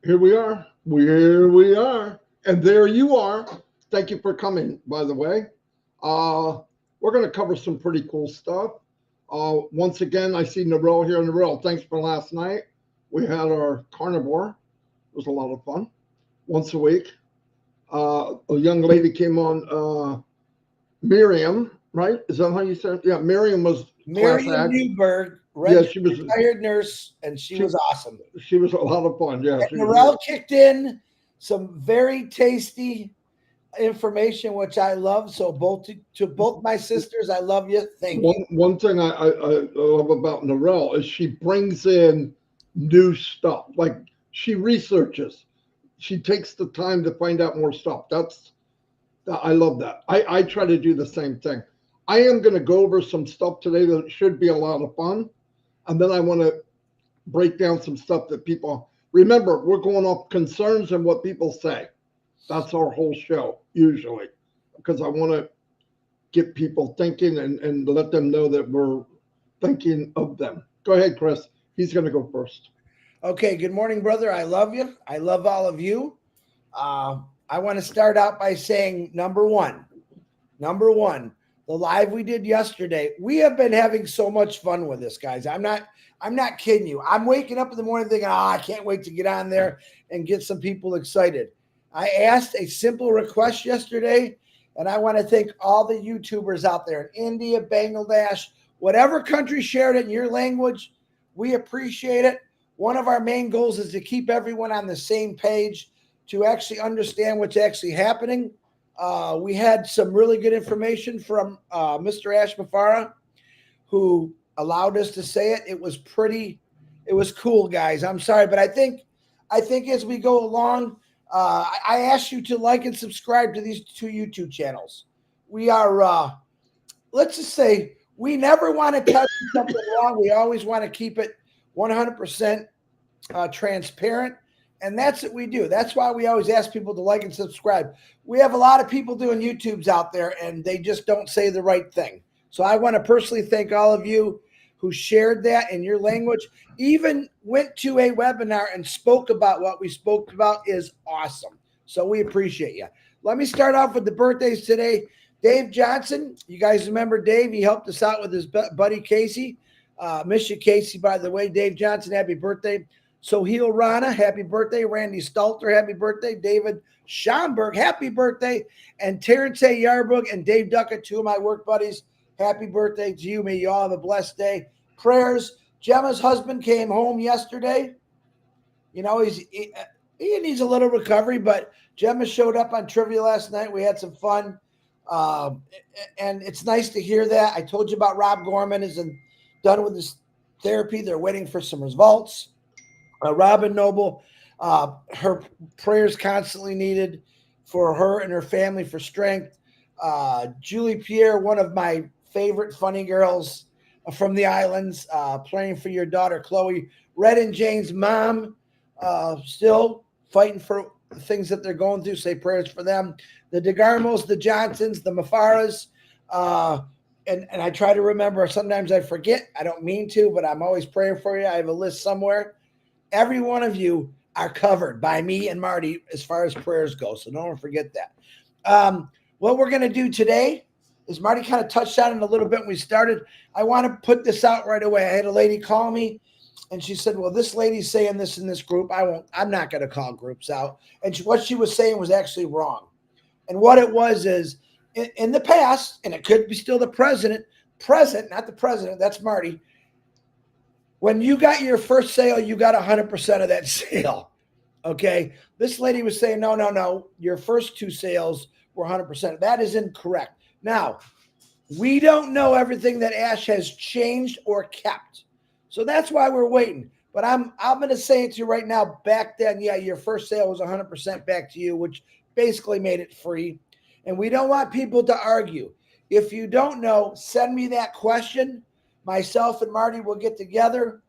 Here we are. Here we are. And there you are. Thank you for coming, by the way. Uh, we're going to cover some pretty cool stuff. Once again, I see Narelle here. Narelle, thanks for last night. We had our carnivore. It was a lot of fun. Once a week. A young lady came on, Miriam, right? Is that how you said it? Yeah, Miriam was class Miriam act. Newberg, Yeah, she was. retired nurse, and she She was awesome. she was a lot of fun. Yeah, she And was. Narelle kicked in some very tasty information, which I love. So to both my sisters, I love you. Thank you. One thing I love about Narelle is she brings in new stuff. Like she researches. She takes the time to find out more stuff. I love that. I try to do the same thing. I am going to go over some stuff today that should be a lot of fun, and then I want to break down some stuff that people remember. We're going off concerns and what people say. That's our whole show usually, because I want to get people thinking and let them know that we're thinking of them. Go ahead, Chris. He's going to go first. Okay. Good morning, brother. I love you. I love all of you. I want to start out by saying number one, the live we did yesterday. We have been having so much fun with this, guys. I'm not kidding you. I'm waking up in the morning thinking, I can't wait to get on there and get some people excited. I asked a simple request yesterday, and I want to thank all the YouTubers out there in India, Bangladesh, whatever country shared it in your language. We appreciate it. One of our main goals is to keep everyone on the same page to actually understand what's actually happening. We had some really good information from Mr. Ash Mufareh, who allowed us to say it. It was cool, guys. I'm sorry, but I think as we go along, I ask you to like and subscribe to these two YouTube channels. We are, let's just say, we never want to tell you something wrong. We always want to keep it 100% transparent. And that's what we do. That's why we always ask people to like and subscribe. We have a lot of people doing YouTubes out there, and they just don't say the right thing. So I want to personally thank all of you who shared that in your language, even went to a webinar and spoke about what we spoke about is awesome. So we appreciate you. Let me start off with the birthdays today. Dave Johnson, you guys remember Dave? He helped us out with his buddy Casey. Miss you, Casey, by the way. Dave Johnson, happy birthday. Soheil Rana, happy birthday. Randy Stalter, happy birthday. David Schomburg, happy birthday. And Terrence A. Yarbrough and Dave Duckett, two of my work buddies, happy birthday to you. May you all have a blessed day. Prayers. Gemma's husband came home yesterday. You know, he needs a little recovery, but Gemma showed up on trivia last night. We had some fun. And it's nice to hear that. I told you about Rob Gorman isn't done with his therapy. They're waiting for some results. Robin Noble, her prayers constantly needed for her and her family for strength. Julie Pierre, one of my favorite funny girls from the islands, praying for your daughter, Chloe. Red and Jane's mom, still fighting for the things that they're going through. Say prayers for them. The DeGarmos, the Johnsons, the Mufarehs, and I try to remember. Sometimes I forget. I don't mean to, but I'm always praying for you. I have a list somewhere. Every one of you are covered by me and Marty as far as prayers go. So don't forget that. What we're going to do today is Marty kind of touched on it a little bit when we started. I want to put this out right away. I had a lady call me and she said, well, this lady's saying this in this group. I'm not going to call groups out. And what she was saying was actually wrong. And what it was is in the past, and it could be still the present, not the president, that's Marty. When you got your first sale, you got 100% of that sale. Okay. This lady was saying, no. Your first two sales were 100%. That is incorrect. Now, we don't know everything that Ash has changed or kept. So that's why we're waiting. But I'm going to say it to you right now. Back then, yeah, your first sale was 100% back to you, which basically made it free. And we don't want people to argue. If you don't know, send me that question. Myself and Marty will get together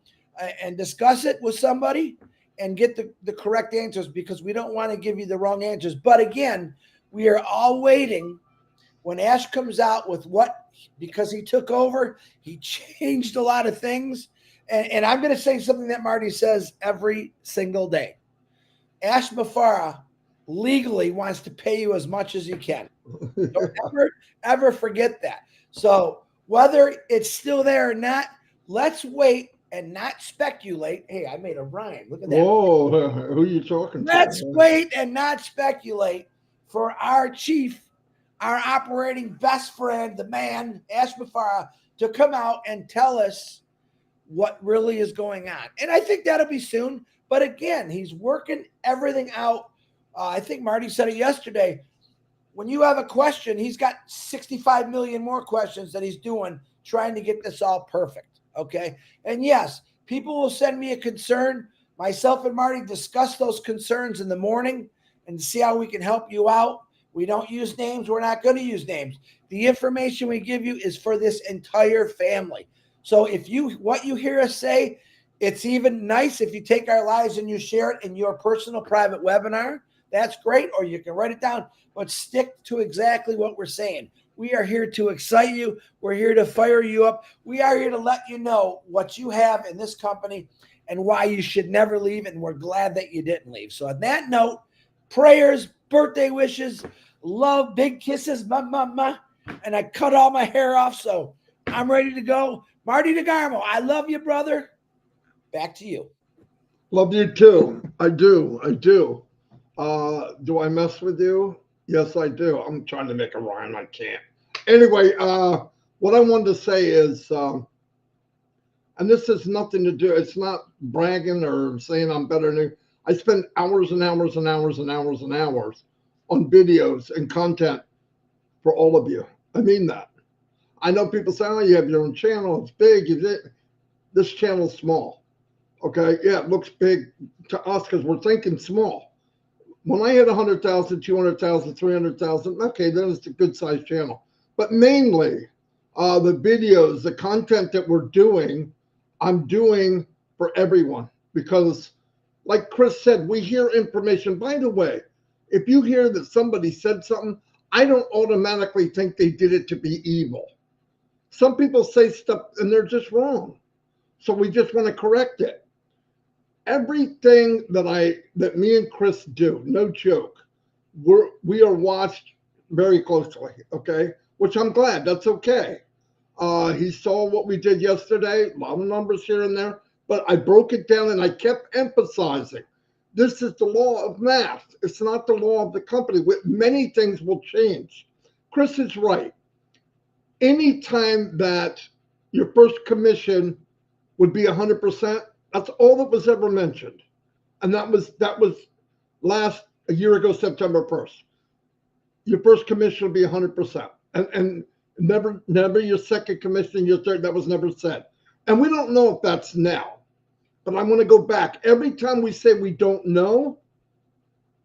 and discuss it with somebody and get the correct answers, because we don't want to give you the wrong answers. But again, we are all waiting when Ash comes out with because he took over, he changed a lot of things. And I'm going to say something that Marty says every single day. Ash Mufareh legally wants to pay you as much as he can. Don't ever forget that. So whether it's still there or not, let's wait and not speculate. Hey, I made a rhyme. Look at that. Whoa, who are you talking to? Let's wait and not speculate for our chief, our operating best friend, the man, Ash Mufareh, to come out and tell us what really is going on. And I think that'll be soon. But again, he's working everything out. I think Marty said it yesterday. When you have a question, he's got 65 million more questions that he's doing, trying to get this all perfect. Okay. And yes, people will send me a concern. Myself and Marty discuss those concerns in the morning and see how we can help you out. We don't use names. We're not going to use names. The information we give you is for this entire family. So if what you hear us say, it's even nice if you take our lives and you share it in your personal private webinar. That's great. Or you can write it down, but stick to exactly what we're saying. We are here to excite you. We're here to fire you up. We are here to let you know what you have in this company and why you should never leave. And we're glad that you didn't leave. So on that note, prayers, birthday wishes, love, big kisses, ma, ma, ma. And I cut all my hair off, so I'm ready to go. Marty DeGarmo, I love you, brother. Back to you. Love you too. I do. Do I mess with you? Yes, I do. I'm trying to make a rhyme. I can't. Anyway, what I wanted to say is, and this has nothing to do, it's not bragging or saying I'm better than you. I spend hours and hours and hours and hours and hours on videos and content for all of you. I mean that. I know people say, oh, you have your own channel. It's big. This channel's small. Okay. Yeah, it looks big to us because we're thinking small. When I hit 100,000, 200,000, 300,000, okay, then it's a good sized channel. But mainly the videos, the content that we're doing, I'm doing for everyone because like Chris said, we hear information. By the way, if you hear that somebody said something, I don't automatically think they did it to be evil. Some people say stuff and they're just wrong. So we just want to correct it. Everything that me and Chris do, no joke, we are watched very closely, okay? Which I'm glad, that's okay. He saw what we did yesterday, a lot of numbers here and there, but I broke it down and I kept emphasizing, this is the law of math. It's not the law of the company. Many things will change. Chris is right. Anytime that your first commission would be 100%, that's all that was ever mentioned. And that was a year ago, September 1st. Your first commission will be 100%. And never your second commission, your third, that was never said. And we don't know if that's now. But I want to go back. Every time we say we don't know,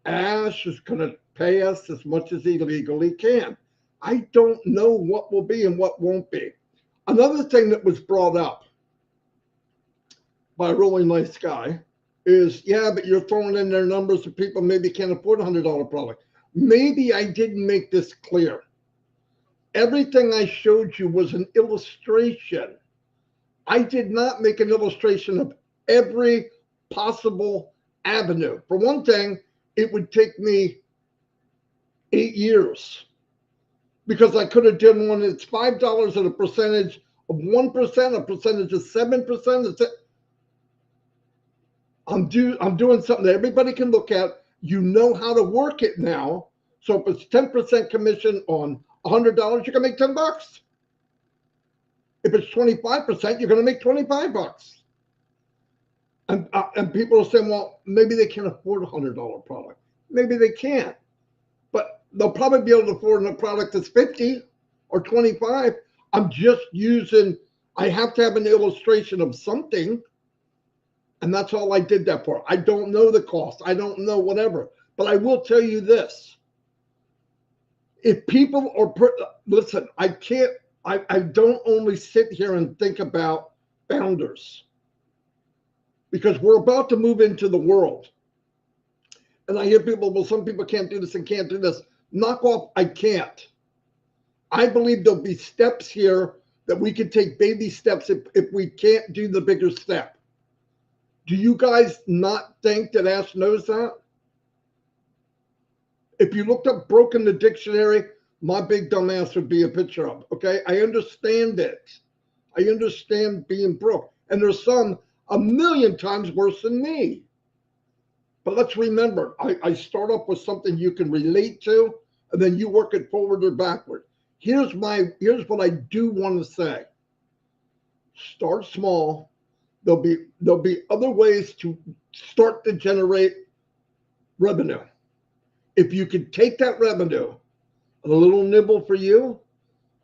Ash is going to pay us as much as he legally can. I don't know what will be and what won't be. Another thing that was brought up by a really nice guy is, yeah, but you're throwing in their numbers of people maybe can't afford a $100 product. Maybe I didn't make this clear. Everything I showed you was an illustration. I did not make an illustration of every possible avenue. For one thing, it would take me 8 years because I could have done one that's $5 at a percentage of 1%, a percentage of 7%. I'm doing something that everybody can look at. You know how to work it now. So if it's 10% commission on $100, you're gonna make $10. If it's 25%, you're gonna make $25. And people are saying, well, maybe they can't afford a $100 product. Maybe they can't, but they'll probably be able to afford a product that's 50 or 25. I'm just using. I have to have an illustration of something. And that's all I did that for. I don't know the cost. I don't know whatever. But I will tell you this. If people are, listen, I don't only sit here and think about founders because we're about to move into the world. And I hear people, well, some people can't do this and can't do this. Knock off, I can't. I believe there'll be steps here that we can take baby steps if we can't do the bigger step. Do you guys not think that Ash knows that? If you looked up broke in the dictionary, my big dumb ass would be a picture of. Okay, I understand it. I understand being broke, and there's some a million times worse than me. But let's remember, I start off with something you can relate to, and then you work it forward or backward. Here's what I do want to say. Start small. There'll be other ways to start to generate revenue. If you could take that revenue, a little nibble for you,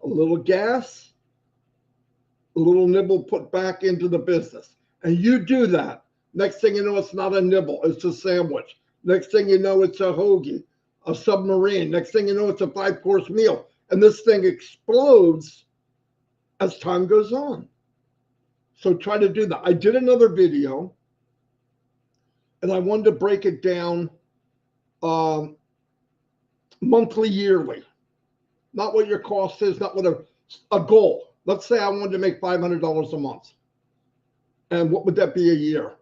a little gas, a little nibble put back into the business, and you do that. Next thing you know, it's not a nibble, it's a sandwich. Next thing you know, it's a hoagie, a submarine. Next thing you know, it's a 5-course meal. And this thing explodes as time goes on. So try to do that. I did another video, and I wanted to break it down monthly, yearly. Not what your cost is, not what a goal. Let's say I wanted to make $500 a month. And what would that be a year?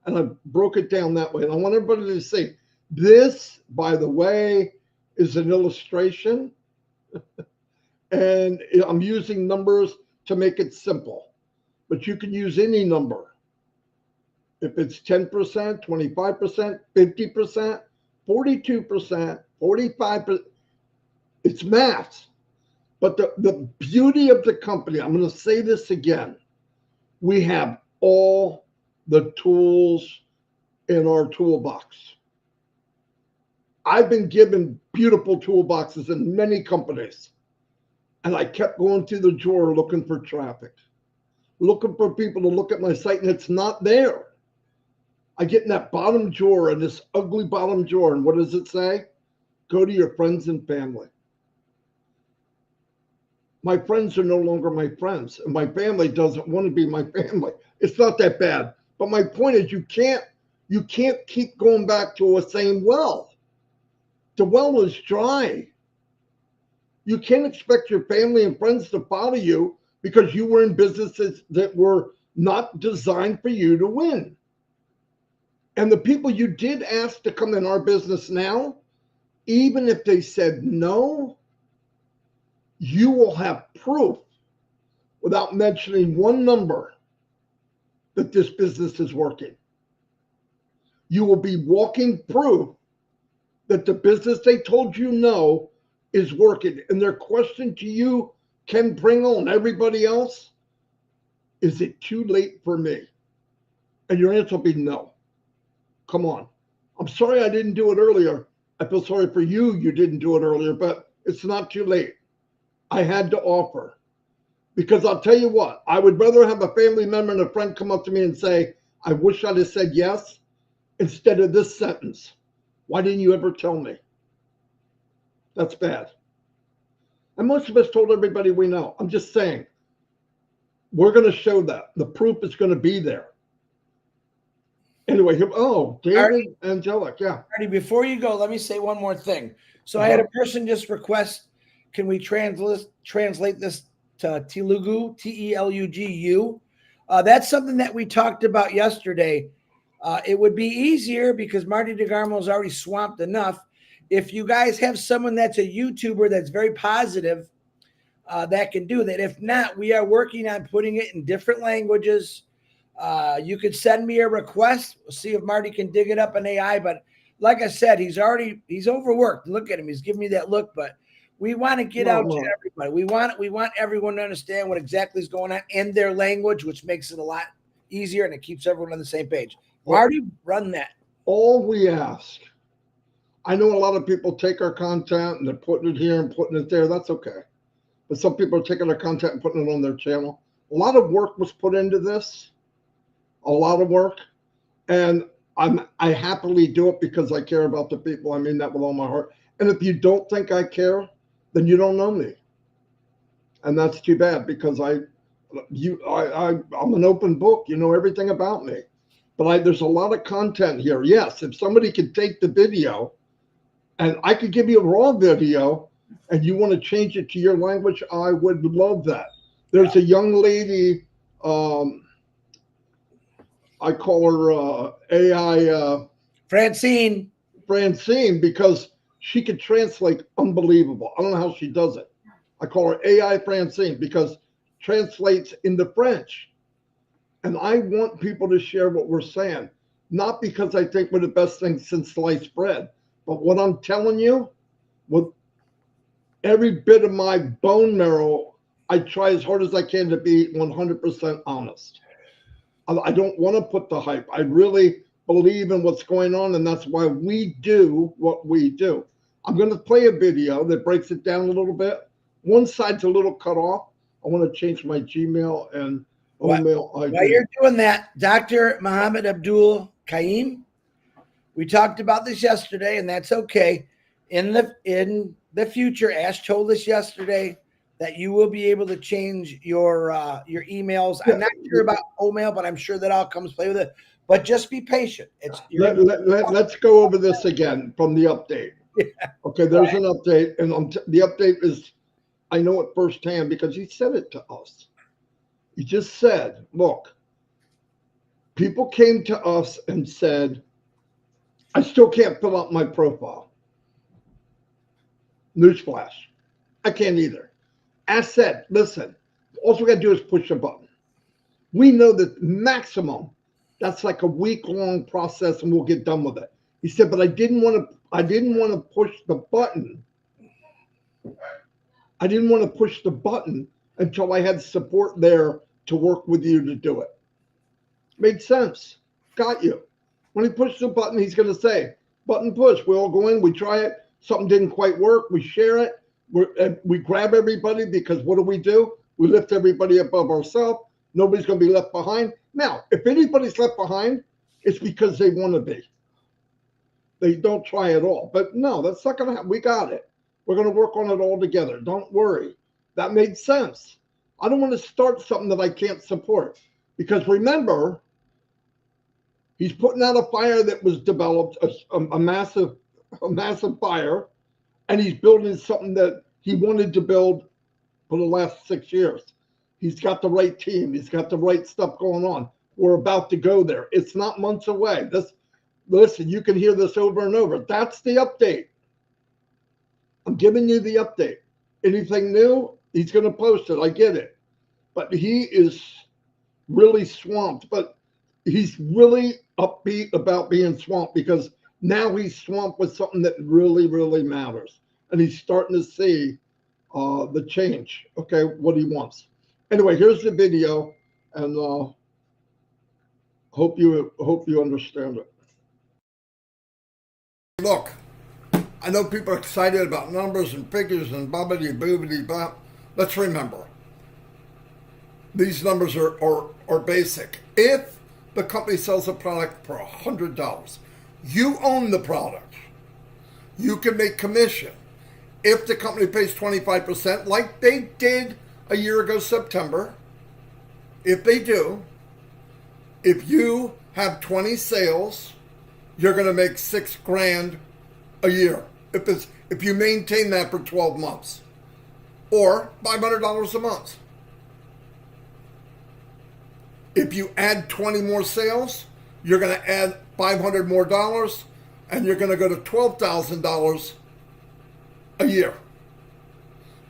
And I broke it down that way. And I want everybody to see this, by the way, is an illustration. And I'm using numbers to make it simple. But you can use any number. If it's 10%, 25%, 50%, 42%, 45%, it's math. But the beauty of the company, I'm going to say this again, we have all the tools in our toolbox. I've been given beautiful toolboxes in many companies, and I kept going through the drawer looking for traffic, looking for people to look at my site, and it's not there. I get in that bottom drawer, in this ugly bottom drawer, and what does it say? Go to your friends and family. My friends are no longer my friends, and my family doesn't want to be my family. It's not that bad. But my point is, you can't keep going back to a same well. The well is dry. You can't expect your family and friends to follow you because you were in businesses that were not designed for you to win. And the people you did ask to come in our business now, even if they said no, you will have proof without mentioning one number that this business is working. You will be walking proof that the business they told you no is working. And their question to you can bring on everybody else, is it too late for me? And your answer will be no. Come on. I'm sorry I didn't do it earlier. I feel sorry for you, you didn't do it earlier, but it's not too late. I had to offer. Because I'll tell you what, I would rather have a family member and a friend come up to me and say, I wish I'd have said yes, instead of this sentence. Why didn't you ever tell me? That's bad. And most of us told everybody we know. I'm just saying, we're going to show that. The proof is going to be there. Anyway, David Angelic, yeah. Marty, before you go, let me say one more thing. So I had a person just request, can we translate this to Telugu, Telugu? That's something that we talked about yesterday. It would be easier because Marty DeGarmo is already swamped enough. If you guys have someone that's a YouTuber that's very positive, that can do that. If not, we are working on putting it in different languages. You could send me a request. We'll see if Marty can dig it up in AI. But like I said, he's overworked. Look at him. He's giving me that look. But we want to get out to everybody. We want everyone to understand what exactly is going on in their language, which makes it a lot easier and it keeps everyone on the same page. Marty, run that. All we ask, I know a lot of people take our content and they're putting it here and putting it there. That's okay. But some people are taking our content and putting it on their channel. A lot of work was put into this. A lot of work. And I happily do it because I care about the people. I mean that with all my heart. And if you don't think I care, then you don't know me. And that's too bad because I'm an open book. You know everything about me. But there's a lot of content here. Yes, if somebody could take the video and I could give you a raw video and you want to change it to your language, I would love that. There's a young lady, I call her AI. Francine, because She could translate unbelievable. I don't know how she does it. I call her AI Francine because translates into French. And I want people to share what we're saying, not because I think we're the best thing since sliced bread, but what I'm telling you, with every bit of my bone marrow, I try as hard as I can to be 100% honest. I don't want to put the hype. I really believe in what's going on, and that's why we do what we do. I'm going to play a video that breaks it down a little bit. One side's a little cut off. I want to change my Gmail and email ID. While you're doing that, Dr. Muhammad Abdul Qaim, we talked about this yesterday, and that's okay. In the future, Ash told us yesterday that you will be able to change your emails. I'm not sure about Omail, but I'm sure that all comes play with it. But just be patient. Let's go over this again from the update. Yeah. Okay, there's an update, and the update is, I know it firsthand because he said it to us. He just said, look, people came to us and said, I still can't fill out my profile. Newsflash, I can't either. As said, listen, all we got to do is push a button. We know that maximum, that's like a week-long process, and we'll get done with it. He said, but I didn't want to push the button. I didn't want to push the button until I had support there to work with you to do it. Made sense. Got you. When he pushes the button, he's going to say, button push. We all go in, we try it. Something didn't quite work. We share it. We grab everybody because what do? We lift everybody above ourselves. Nobody's going to be left behind. Now, if anybody's left behind, it's because they want to be. They don't try at all. But no, that's not going to happen. We got it. We're going to work on it all together. Don't worry. That made sense. I don't want to start something that I can't support. Because remember, he's putting out a fire that was developed, a massive fire, and he's building something that he wanted to build for the last 6 years. He's got the right team. He's got the right stuff going on. We're about to go there. It's not months away. Listen, you can hear this over and over. That's the update. I'm giving you the update. Anything new, he's going to post it. I get it. But he is really swamped. But he's really upbeat about being swamped because now he's swamped with something that really, really matters. And he's starting to see the change, okay, what he wants. Anyway, here's the video, and hope you understand it. Look, I know people are excited about numbers and figures and bobbity boobity blah. Let's remember, these numbers are basic. If the company sells a product for $100, you own the product. You can make commission. If the company pays 25%, like they did a year ago, September, if they do, if you have 20 sales, you're going to make $6,000 a year. If you maintain that for 12 months, or $500 a month. If you add 20 more sales, you're going to add $500 more, and you're going to go to $12,000 a year.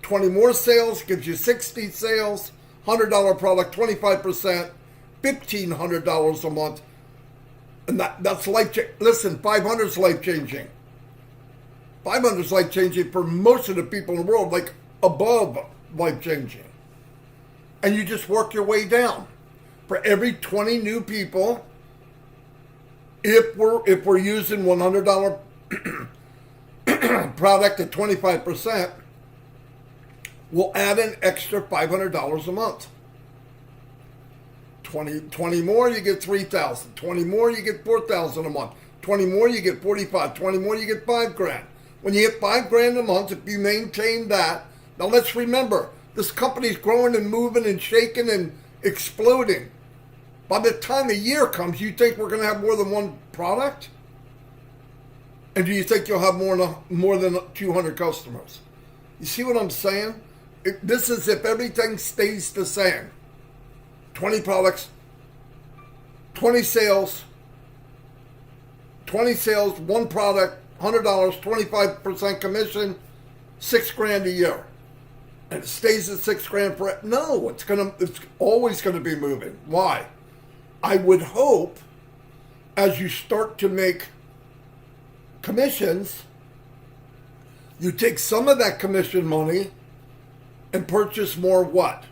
20 more sales gives you 60 sales, $100 product, 25%, $1,500 a month. And that's life-changing. Listen, 500 is life-changing. 500 is life-changing for most of the people in the world, like above life-changing. And you just work your way down. For every 20 new people, if we're using $100 product at 25%, we'll add an extra $500 a month. 20 more, you get $3,000. 20 more, you get $4,000 a month. 20 more, you get $45,000. 20 more, you get $5,000. When you get $5,000 a month, if you maintain that, now let's remember, this company's growing and moving and shaking and exploding. By the time the year comes, you think we're going to have more than one product? And do you think you'll have more than 200 customers? You see what I'm saying? This is if everything stays the same. 20 products, 20 sales, one product, $100, 25% commission, $6,000 a year. And it stays at $6,000 for it. No, it's always gonna be moving. Why? I would hope as you start to make commissions, you take some of that commission money and purchase more what?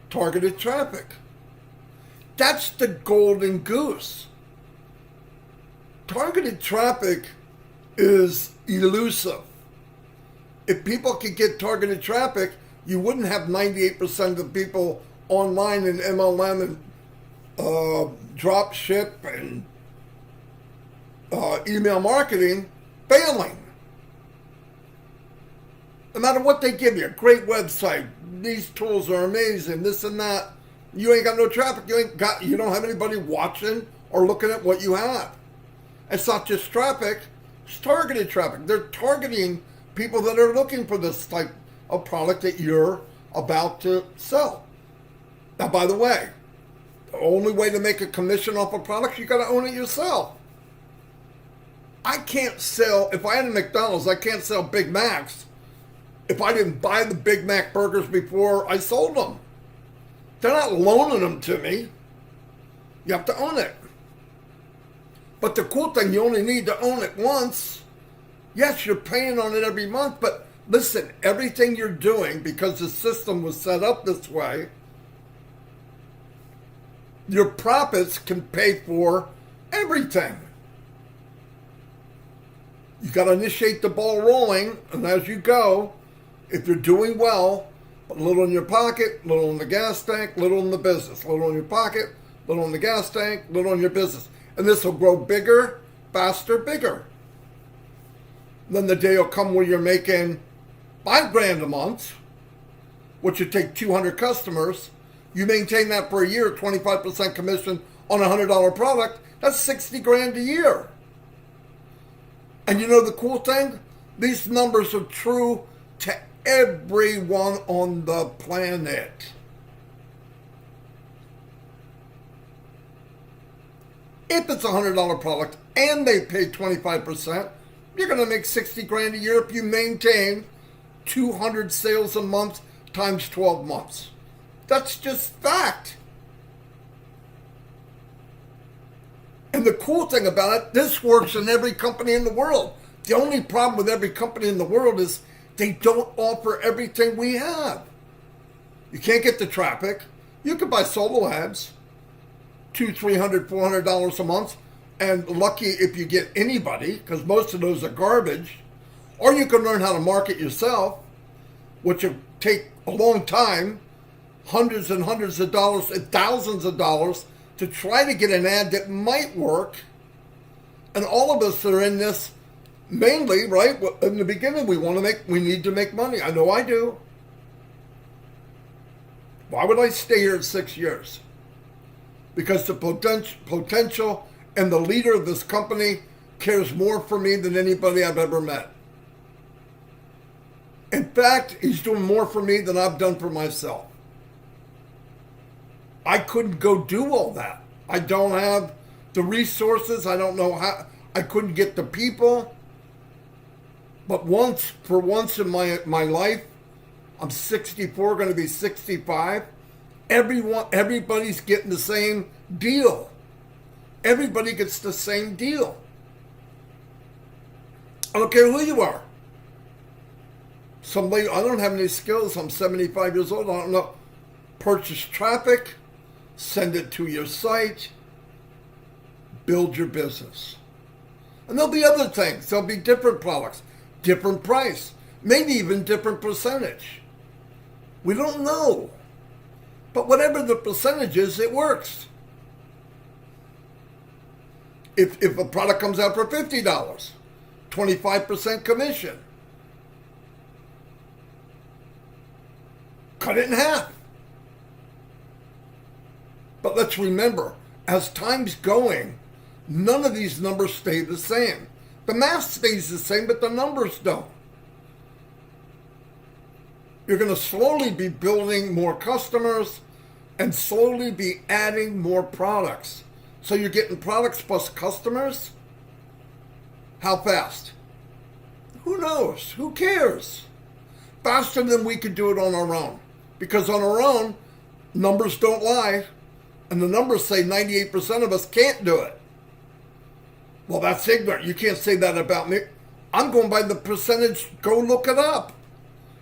Targeted traffic. That's the golden goose. Targeted traffic is elusive. If people could get targeted traffic, you wouldn't have 98% of the people online in MLM and drop ship and email marketing failing. No matter what they give you, great website, these tools are amazing, this and that. You ain't got no traffic. You don't have anybody watching or looking at what you have. It's not just traffic, it's targeted traffic. They're targeting people that are looking for this type of product that you're about to sell. Now, by the way, the only way to make a commission off a product, you got to own it yourself. I can't sell, if I had a McDonald's, I can't sell Big Macs if I didn't buy the Big Mac burgers before I sold them. They're not loaning them to me. You have to own it. But the cool thing, you only need to own it once. Yes, you're paying on it every month, but listen, everything you're doing, because the system was set up this way, your profits can pay for everything. You got to initiate the ball rolling, and as you go, if you're doing well, a little in your pocket, little in the gas tank, little in the business, little in your pocket, little in the gas tank, little in your business. And this will grow bigger, faster, bigger. Then the day will come where you're making $5,000 a month, which would take 200 customers. You maintain that for a year, 25% commission on a $100 product, that's $60,000 a year. And you know the cool thing? These numbers are true to everyone on the planet. If it's a $100 product and they pay 25%, you're going to make $60,000 a year if you maintain 200 sales a month times 12 months. That's just fact. And the cool thing about it, this works in every company in the world. The only problem with every company in the world is they don't offer everything we have. You can't get the traffic. You can buy solo ads, $200, $300, $400 a month, and lucky if you get anybody, because most of those are garbage. Or you can learn how to market yourself, which will take a long time, hundreds and hundreds of dollars and thousands of dollars to try to get an ad that might work. And all of us are in this mainly, right? In the beginning, we need to make money. I know I do. Why would I stay here 6 years? Because the potential and the leader of this company cares more for me than anybody I've ever met. In fact, he's doing more for me than I've done for myself. I couldn't go do all that. I don't have the resources. I don't know how. I couldn't get the people. But for once in my life, I'm 64, going to be 65. Everybody's getting the same deal. Everybody gets the same deal. I don't care who you are. Somebody, I don't have any skills. I'm 75 years old. I don't know. Purchase traffic, send it to your site, build your business. And there'll be other things. There'll be different products, different price, maybe even different percentage. We don't know. But whatever the percentage is, it works. If a product comes out for $50, 25% commission. Cut it in half. But let's remember, as time's going, none of these numbers stay the same. The math stays the same, but the numbers don't. You're going to slowly be building more customers and slowly be adding more products. So you're getting products plus customers. How fast? Who knows? Who cares? Faster than we could do it on our own. Because on our own, numbers don't lie. And the numbers say 98% of us can't do it. Well, that's ignorant. You can't say that about me. I'm going by the percentage. Go look it up.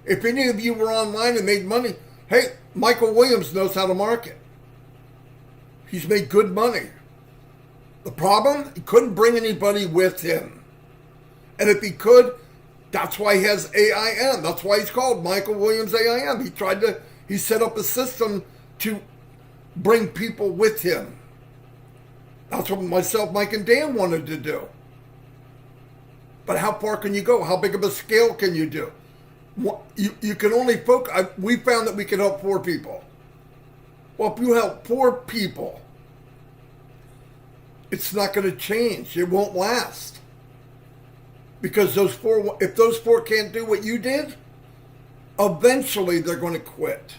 If any of you were online and made money, hey, Michael Williams knows how to market. He's made good money. The problem, he couldn't bring anybody with him. And if he could, that's why he has AIM. That's why he's called Michael Williams AIM. He set up a system to bring people with him. That's what myself, Mike, and Dan wanted to do. But how far can you go? How big of a scale can you do? You can only focus. We found that we could help 4 people. Well, if you help 4 people, it's not going to change. It won't last. Because if those 4 can't do what you did, eventually they're going to quit.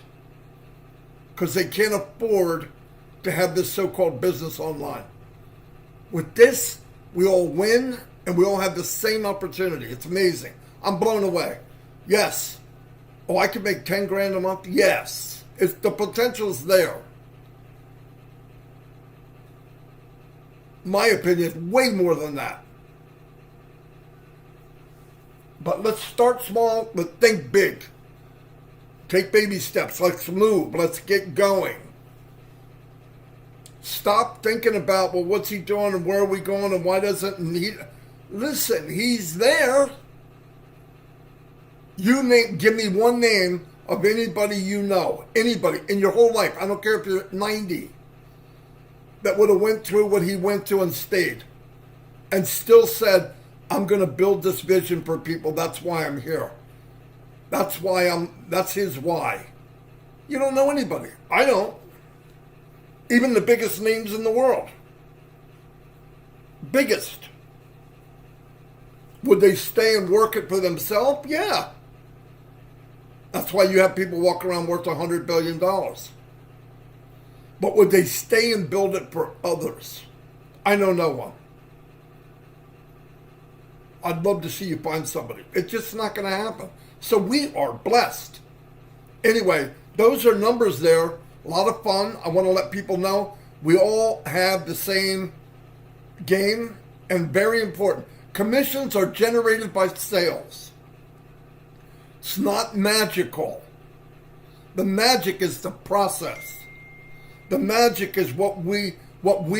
Because they can't afford to have this so-called business online. With this, we all win and we all have the same opportunity. It's amazing. I'm blown away. Yes. Oh, I could make 10 grand a month? Yes. The potential's there. My opinion is way more than that. But let's start small, but think big. Take baby steps. Let's move. Let's get going. Stop thinking about, well, what's he doing and where are we going and why doesn't he? Listen, he's there. Give me one name of anybody you know, anybody in your whole life. I don't care if you're 90, that would have went through what he went through and stayed and still said, I'm going to build this vision for people. That's why I'm here. That's his why. You don't know anybody. I don't. Even the biggest names in the world. Biggest. Would they stay and work it for themselves? Yeah. That's why you have people walk around worth $100 billion. But would they stay and build it for others? I know no one. I'd love to see you find somebody. It's just not going to happen. So we are blessed. Anyway, those are numbers there. A lot of fun. I want to let people know we all have the same game, and very important. Commissions are generated by sales. It's not magical. The magic is the process. The magic is what we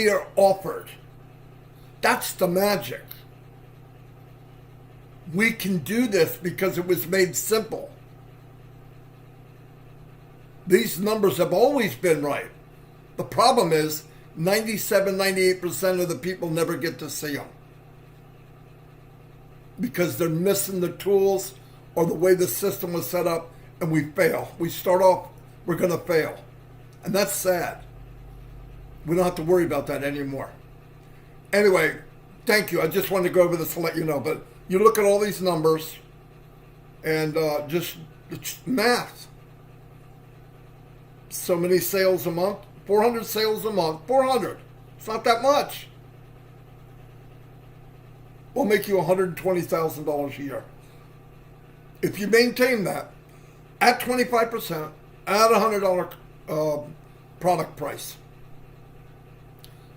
are offered. That's the magic. We can do this because it was made simple. These numbers have always been right. The problem is 97-98% of the people never get to see them because they're missing the tools or the way the system was set up, and we fail. We start off, we're going to fail. And that's sad. We don't have to worry about that anymore. Anyway, thank you. I just wanted to go over this to let you know. But you look at all these numbers and just it's math. So many sales a month, 400 sales a month, 400. It's not that much. We'll make you $120,000 a year. If you maintain that at 25%, at $100 product price.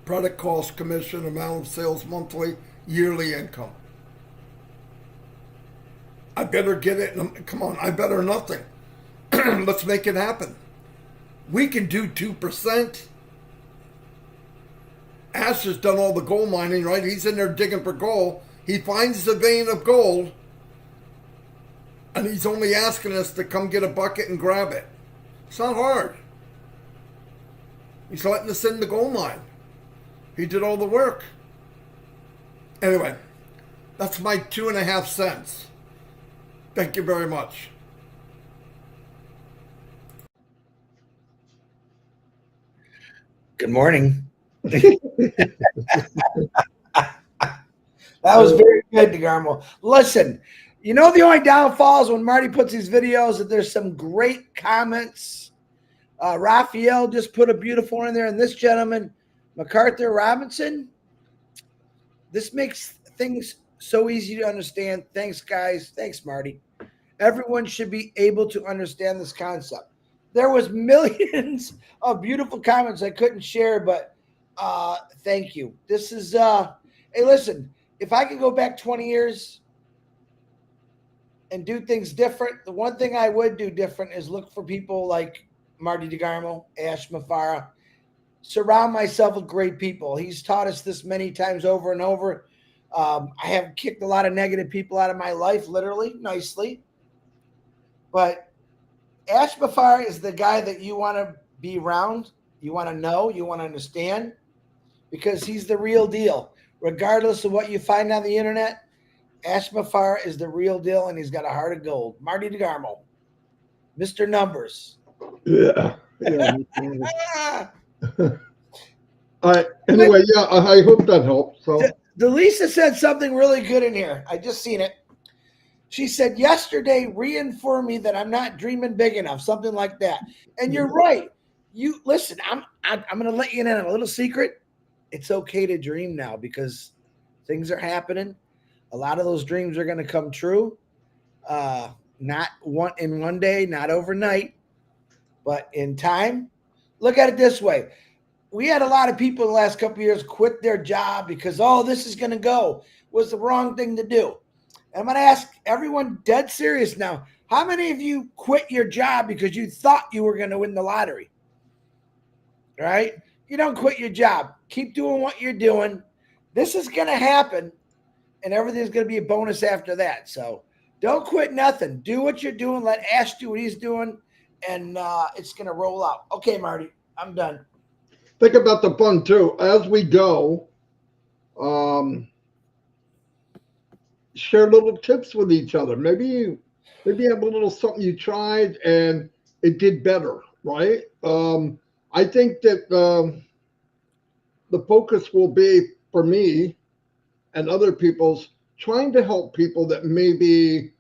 Product cost, commission, amount of sales monthly, yearly income. I better get it. Come on, I better nothing. Let's make it happen. We can do 2%. Ash has done all the gold mining, right? He's in there digging for gold. He finds the vein of gold, and he's only asking us to come get a bucket and grab it. It's not hard. He's letting us in the gold mine. He did all the work. Anyway, that's my 2.5 cents. Thank you very much. Good morning. That was very good, DeGarmo. Listen, you know the only downfall is when Marty puts these videos that there's some great comments. Raphael just put a beautiful one in there, and this gentleman, MacArthur Robinson, this makes things So easy to understand. Thanks, guys. Thanks, Marty. Everyone should be able to understand this concept. There was millions of beautiful comments I couldn't share, but thank you. This is hey, listen, if I could go back 20 years and do things different, the one thing I would do different is look for people like Marty DeGarmo, Ash Mufareh. Surround myself with great people. He's taught us this many times over and over. I have kicked a lot of negative people out of my life, literally, nicely. But Ash Mufareh is the guy that you want to be around, you want to know, you want to understand, because he's the real deal. Regardless of what you find on the internet, Ash Mufareh is the real deal, and he's got a heart of gold. Marty DeGarmo, Mr. Numbers. Yeah. All right. Anyway, yeah, I hope that helps. So Delisa said something really good in here. I just seen it. She said, yesterday reinformed me that I'm not dreaming big enough, something like that. And you're right. You listen, I'm going to let you in on a little secret. It's okay to dream now because things are happening. A lot of those dreams are going to come true. Not in one day, not overnight, but in time. Look at it this way. We had a lot of people in the last couple of years quit their job because, oh, this is going to go. Was the wrong thing to do. I'm going to ask everyone dead serious now. How many of you quit your job because you thought you were going to win the lottery? Right? You don't quit your job. Keep doing what you're doing. This is going to happen, and everything's going to be a bonus after that. So don't quit nothing. Do what you're doing. Let Ash do what he's doing, and it's going to roll out. Okay, Marty, I'm done. Think about the fun, too. As we go, share little tips with each other. Maybe have a little something you tried and it did better, right? I think that the focus will be for me and other people's trying to help people that maybe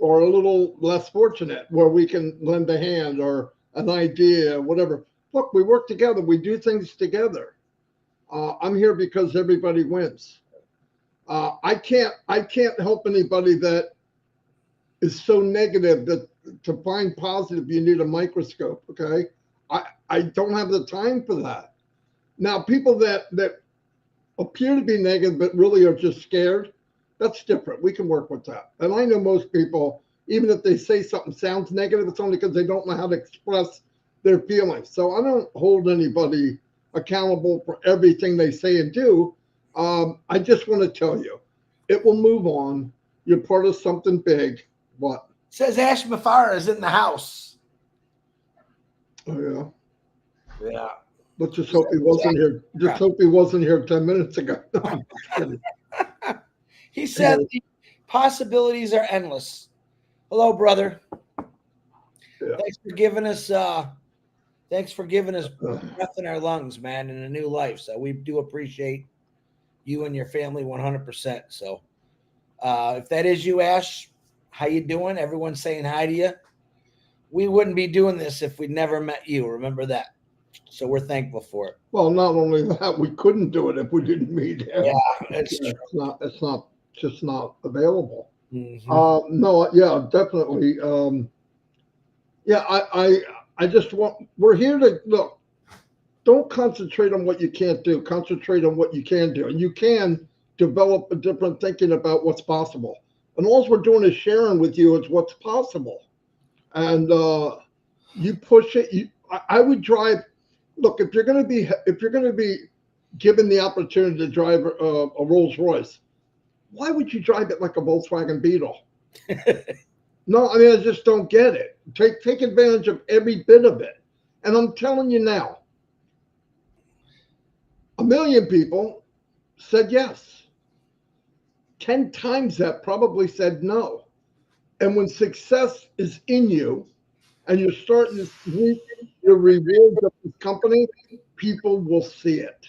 are a little less fortunate, where we can lend a hand or an idea, whatever. Look, we work together. We do things together. I'm here because everybody wins. I can't help anybody that is so negative that to find positive you need a microscope. Okay, I don't have the time for that. Now, people that appear to be negative but really are just scared, that's different. We can work with that. And I know most people, even if they say something sounds negative, it's only because they don't know how to express their feelings. So I don't hold anybody accountable for everything they say and do. I just want to tell you, it will move on. You're part of something big. What? Says Ash Mufareh is in the house. Oh, yeah. Yeah. Let's just hope he wasn't here. Just hope he wasn't here 10 minutes ago. No, I'm just kidding. He said the possibilities are endless. Hello, brother. Yeah. Thanks for giving us breath in our lungs, man, and a new life. So we do appreciate you and your family 100%. So if that is you, Ash, how you doing? Everyone's saying hi to you. We wouldn't be doing this if we never met you. Remember that. So we're thankful for it. Well, not only that, we couldn't do it if we didn't meet him. Yeah, it's true. It's just not available. Mm-hmm. No, yeah, definitely. Yeah, I just we're here to look. Don't concentrate on what you can't do. Concentrate on what you can do. And you can develop a different thinking about what's possible. And all we're doing is sharing with you is what's possible. And you push it. I would drive. Look, if you're going to be given the opportunity to drive a Rolls Royce, why would you drive it like a Volkswagen Beetle? No, I mean, I just don't get it. Take advantage of every bit of it. And I'm telling you now, 1 million people said yes. 10 times that probably said no. And when success is in you and you're starting to reap your rewards of this company, people will see it.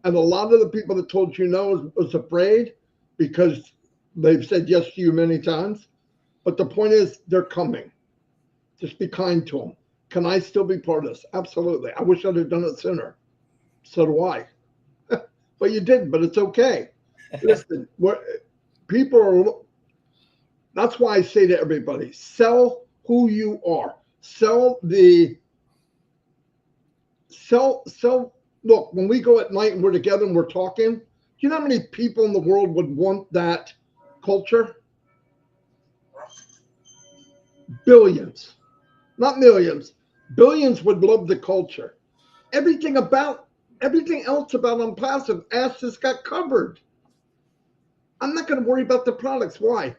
And a lot of the people that told you no was afraid because they've said yes to you many times. But the point is, they're coming. Just be kind to them. Can I still be part of this? Absolutely. I wish I'd have done it sooner. So do I. But you didn't, but it's okay. Listen, people are. That's why I say to everybody, sell who you are. Sell. Look, when we go at night and we're together and we're talking, you know how many people in the world would want that culture? Billions, not millions. Billions would love the culture. Everything else about Onpassive, Ashes got covered. I'm not going to worry about the products. Why?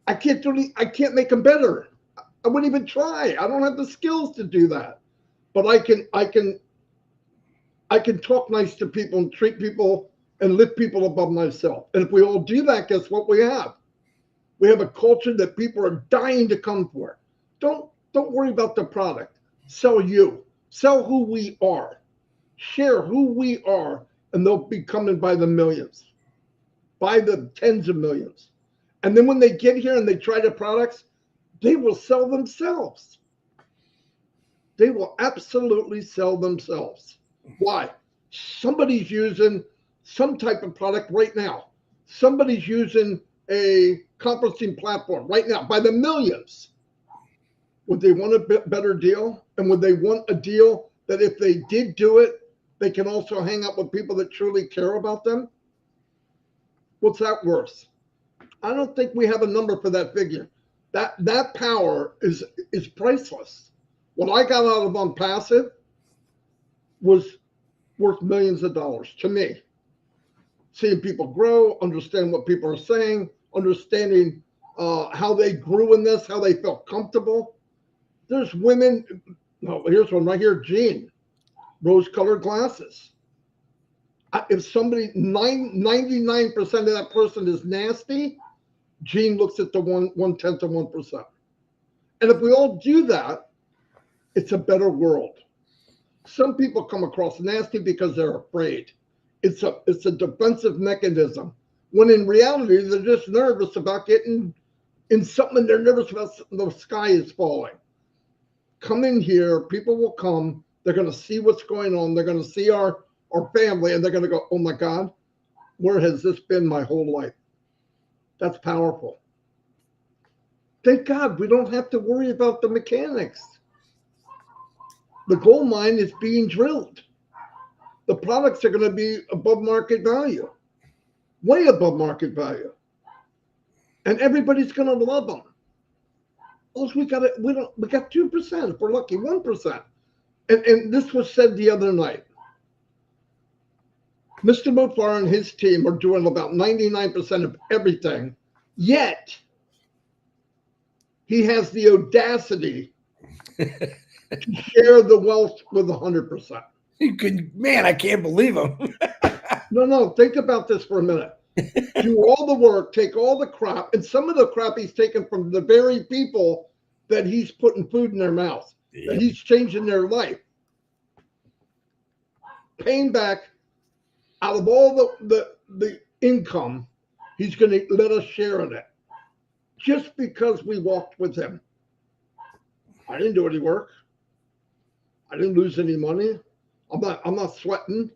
I can't make them better. I wouldn't even try. I don't have the skills to do that. But I can talk nice to people and treat people and lift people above myself. And if we all do that, guess what we have? We have a culture that people are dying to come for. Don't worry about the product. Sell you. Sell who we are. Share who we are, and they'll be coming by the millions, by the tens of millions. And then when they get here and they try the products, they will sell themselves. They will absolutely sell themselves. Why? Somebody's using some type of product right now. Somebody's using a conferencing platform right now by the millions. Would they want a better deal? And would they want a deal that if they did do it, they can also hang out with people that truly care about them? What's that worth? I don't think we have a number for that figure. That power is priceless. What I got out of Onpassive was worth millions of dollars to me. Seeing people grow, understand what people are saying, understanding how they grew in this, how they felt comfortable. There's women. No, here's one right here. Jean, rose-colored glasses. If somebody 99% of that person is nasty, Jean looks at the 1/10 of 1%. And if we all do that, it's a better world. Some people come across nasty because they're afraid. It's a defensive mechanism. When in reality, they're just nervous about getting in something. They're nervous about the sky is falling. Come in here, people will come. They're going to see what's going on. They're going to see our family, and they're going to go, oh my God, where has this been my whole life? That's powerful. Thank God we don't have to worry about the mechanics. The gold mine is being drilled. The products are going to be above market value, way above market value. And everybody's going to love them. Also, we got 2%, if we're lucky, 1%. And this was said the other night. Mr. Mufareh and his team are doing about 99% of everything, yet he has the audacity to share the wealth with 100%. You could, man, I can't believe him. No, think about this for a minute. Do all the work, take all the crap, and some of the crap he's taken from the very people that he's putting food in their mouth, that he's changing their life. Paying back out of all the income, he's going to let us share in it. Just because we walked with him. I didn't do any work. I didn't lose any money. I'm not sweating.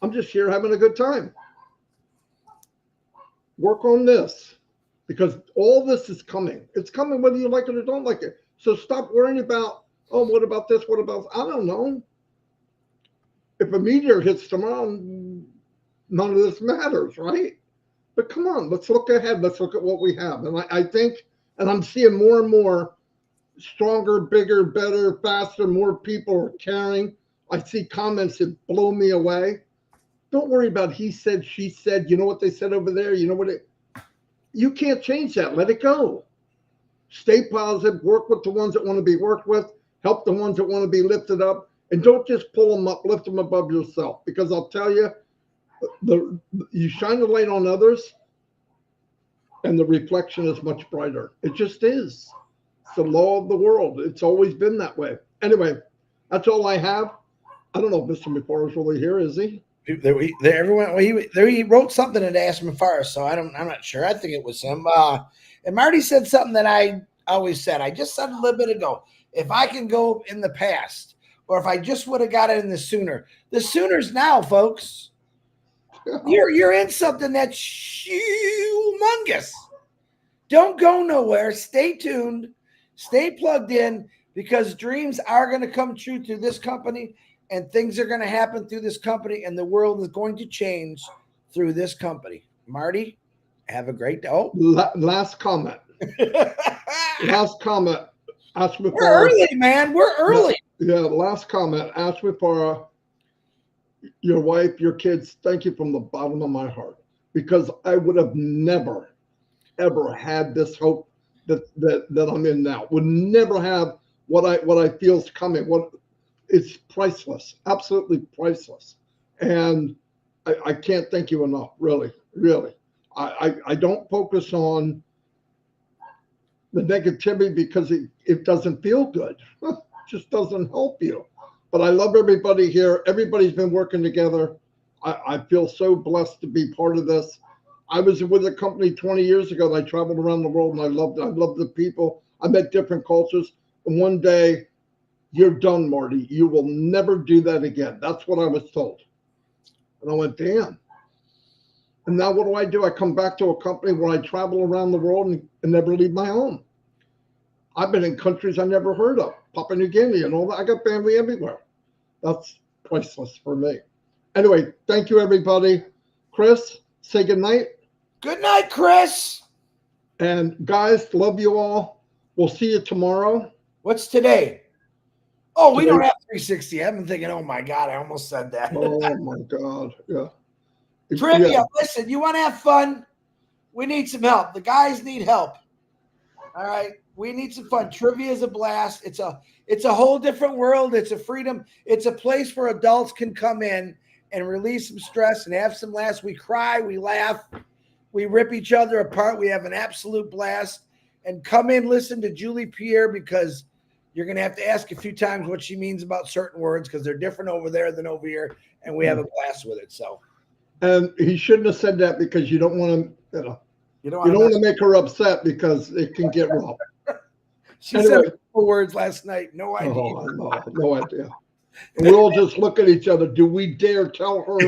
I'm just here having a good time. Work on this, because all this is coming. It's coming whether you like it or don't like it. So stop worrying about, oh, what about this? What about, I don't know. If a meteor hits tomorrow, none of this matters, right? But come on, let's look ahead. Let's look at what we have. And I think, and I'm seeing more and more stronger, bigger, better, faster, more people are caring. I see comments that blow me away. Don't worry about he said, she said, you know what they said over there? You know what you can't change that. Let it go. Stay positive, work with the ones that want to be worked with, help the ones that want to be lifted up, and don't just pull them up, lift them above yourself. Because I'll tell you, you shine the light on others and the reflection is much brighter. It just is. It's the law of the world. It's always been that way. Anyway, that's all I have. I don't know if Mr. Mufareh is really here, is he? Everyone, he wrote something and asked Mufareh, so I'm not sure. I think it was him. And Marty said something that I always said. I just said a little bit ago. If I can go in the past, or if I just would have got it in the Sooners now, folks. You're in something that's humongous. Don't go nowhere. Stay tuned. Stay plugged in, because dreams are going to come true through this company, and things are going to happen through this company, and the world is going to change through this company. Marty, have a great day. Oh, last comment. Last comment. Ask Mufareh. We're early, man. We're early. Yeah, last comment. Ask Mufareh, your wife, your kids, thank you from the bottom of my heart, because I would have never, ever had this hope that I'm in now. Would never have what I feel is coming. It's priceless, absolutely priceless. And I can't thank you enough, really, really. I don't focus on the negativity because it doesn't feel good. It just doesn't help you. But I love everybody here. Everybody's been working together. I feel so blessed to be part of this. I was with a company 20 years ago. I traveled around the world, and I loved it. I loved the people. I met different cultures. And one day, you're done, Marty. You will never do that again. That's what I was told. And I went, damn. And now what do? I come back to a company where I travel around the world and never leave my home. I've been in countries I never heard of, Papua New Guinea and all that. I got family everywhere. That's priceless for me. Anyway, thank you, everybody. Chris, say good night. Good night, Chris. And guys, love you all. We'll see you tomorrow. What's today? Oh, we don't have 360. I've been thinking, oh my God, I almost said that. Oh my God. Yeah. Trivia. Yeah. Listen, you want to have fun? We need some help. The guys need help. All right. We need some fun. Trivia is a blast. It's a whole different world. It's a freedom. It's a place where adults can come in and release some stress and have some laughs. We cry, we laugh, we rip each other apart. We have an absolute blast. And come in, listen to Julie Pierre, because you're going to have to ask a few times what she means about certain words, because they're different over there than over here, and we have a blast with it. So, and he shouldn't have said that, because you don't want to, you don't want to make her upset, because it can get rough. She said a couple words last night. No idea. No idea. And we'll just look at each other. Do we dare tell her?